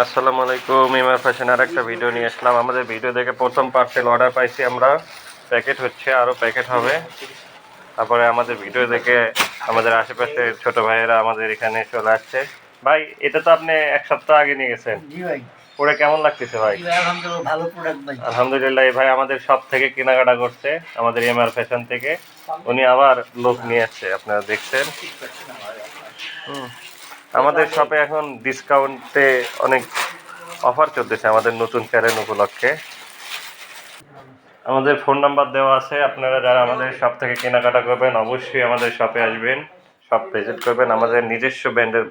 আসসালামু আলাইকুম। ইমার ফ্যাশন আর একটা ভিডিও নিয়ে আসলাম। আমাদের ভিডিও দেখে প্রথম পার্সেল অর্ডার পাইছি আমরা, প্যাকেট হচ্ছে, আরও প্যাকেট হবে। তারপরে আমাদের ভিডিও দেখে আমাদের আশেপাশের ছোট ভাইয়েরা আমাদের এখানে চলে আসছে। ভাই, এটা তো আপনি এক সপ্তাহ আগে নিয়ে গেছেন। জি ভাই। পরে কেমন লাগতেছে ভাই? আলহামদুলিল্লাহ ভালো প্রোডাক্ট ভাই। আলহামদুলিল্লাহ। এই ভাই আমাদের সব থেকে কেনাকাটা করছে, আমাদের এমআর ফ্যাশন থেকে। উনি আবার লোক নিয়ে আসছে, আপনারা দেখছেন। আমাদের শপে এখন ডিসকাউন্টে অনেক অফার চলতেছে আমাদের নতুন চ্যানেল উপলক্ষে। আমাদের ফোন নাম্বার দেওয়া আছে, আপনারা যারা আমাদের শপ থেকে কেনাকাটা করবেন অবশ্যই আমাদের শপে আসবেন, শপ ভিজিট করবেন। আমাদের নিজস্ব ব্র্যান্ডের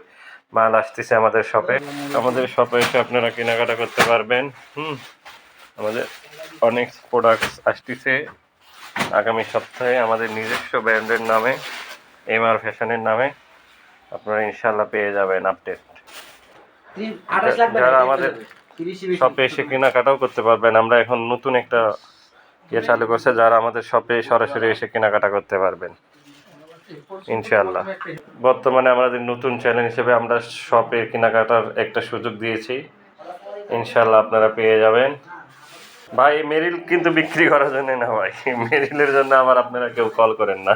মাল আসতেছে আমাদের শপে। আমাদের শপে এসে আপনারা কেনাকাটা করতে পারবেন। আমাদের অনেক প্রোডাক্ট আসতেছে আগামী সপ্তাহে আমাদের নিজস্ব ব্র্যান্ডের নামে, এমআর ফ্যাশনের নামে। আপনারা ইনশাল্লাহ পেয়ে যাবেন আপডেট। যারা আমাদের শপে এসে কেনাকাটাও করতে পারবেন। আমরা এখন নতুন একটা চালু করছে, যারা আমাদের শপে সরাসরি এসে কেনাকাটা করতে পারবেন ইনশাআল্লাহ। বর্তমানে আমাদের নতুন চ্যানেল হিসেবে আমরা শপে কেনাকাটার একটা সুযোগ দিয়েছি, ইনশাআল্লাহ আপনারা পেয়ে যাবেন। ভাই, মেরিল কিন্তু বিক্রি করার জন্য না ভাই, মেরিলের জন্য আবার আপনারা কেউ কল করেন না।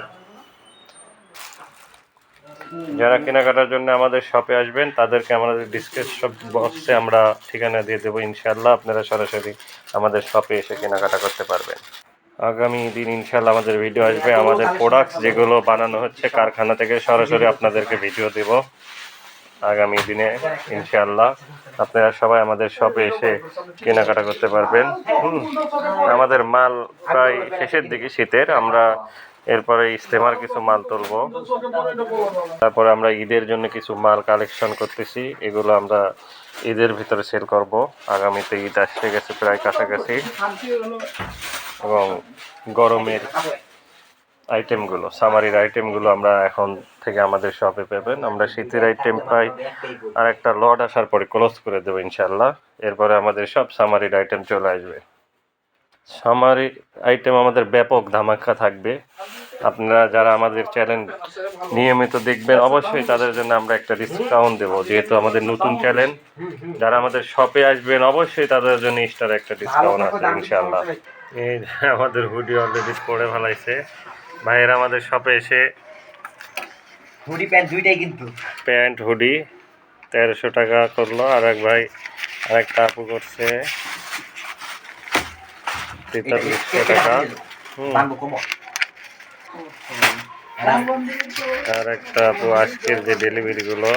যারা কেনাকাটার জন্য আমাদের শপে আসবেন তাদেরকে আমাদের ডিসক্রিপশন বক্সে আমরা ঠিকানা দিয়ে দেবো, ইনশাআল্লাহ আপনারা সরাসরি আমাদের শপে এসে কেনাকাটা করতে পারবেন। আগামী দিন ইনশাআল্লাহ আমাদের ভিডিও আসবে, আমাদের প্রোডাক্টস যেগুলো বানানো হচ্ছে কারখানা থেকে সরাসরি আপনাদেরকে ভিডিও দেব আগামী দিনে ইনশাআল্লাহ। আপনারা সবাই আমাদের শপে এসে কেনাকাটা করতে পারবেন। আমাদের মাল প্রায় শেষের দিকে শীতের, আমরা এরপরে ইস্তেমার কিছু মাল তুলবো। তারপরে আমরা ঈদের জন্য কিছু মাল কালেকশন করতেছি, এগুলো আমরা ঈদের ভিতরে সেল করব। আগামীতে ঈদ আসতে গেছে প্রায় কাছাকাছি, এবং গরমের আইটেমগুলো, সামারির আইটেমগুলো আমরা এখন থেকে আমাদের শপে পাবেন। আমরা শীতের আইটেম প্রায় আর একটা লট আসার পরে ক্লোজ করে দেবো ইনশাল্লাহ। এরপরে আমাদের সব সামারির আইটেম চলে আসবে। সামারি আইটেম আমাদের ব্যাপক ধামাকা থাকবে। আপনারা যারা আমাদের চ্যানেল নিয়মিত দেখবেন অবশ্যই তাদের জন্য আমরা একটা ডিসকাউন্ট দেবো, যেহেতু আমাদের নতুন চ্যানেল। যারা আমাদের শপে আসবেন অবশ্যই তাদের জন্য এক্সট্রা একটা ডিসকাউন্ট আছে ইনশাআল্লাহ। এই আমাদের হুডি অলরেডি পরে ফেলাইছে ভাইয়েরা আমাদের শপে এসে। হুডি প্যান্ট দুইটাই কিন্তু, প্যান্ট হুডি 1300 টাকা করলো, আর এক ভাই আরেকটা আপু করছে 4300 টাকা। আর একটা আপু আজকের যে ডেলিভারিগুলো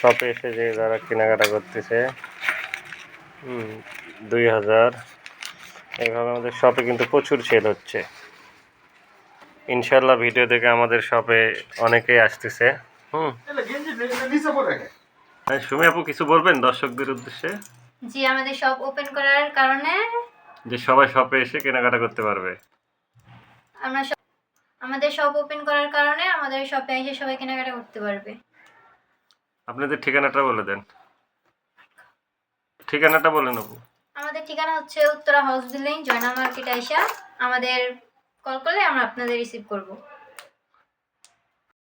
শপে এসে যে যারা কেনাকাটা করতেছে 2000। এইভাবে আমাদের শপে কিন্তু প্রচুর সেল হচ্ছে ইনশাল্লাহ। ভিডিও দেখে আমাদের শপে অনেকেই আসতেছে। সুমি আপু কিছু বলবেন দর্শকদের উদ্দেশ্যে? জি, আমাদের শপ ওপেন করার কারণে যে সবাই শপে এসে কেনাকাটা করতে পারবে। আমাদের শপ ওপেন করার কারণে আমাদের শপে এসে সবাই কেনাকাটা করতে পারবে। আপনাদের ঠিকানাটা বলে দেন। ঠিকানাটা বলেন আপু। আমাদের ঠিকানা হচ্ছে উত্তরা হাউস বিল্ডিং, জয়না মার্কেট আইসা আমাদের কল করলে আমরা আপনাদের রিসিভ করব।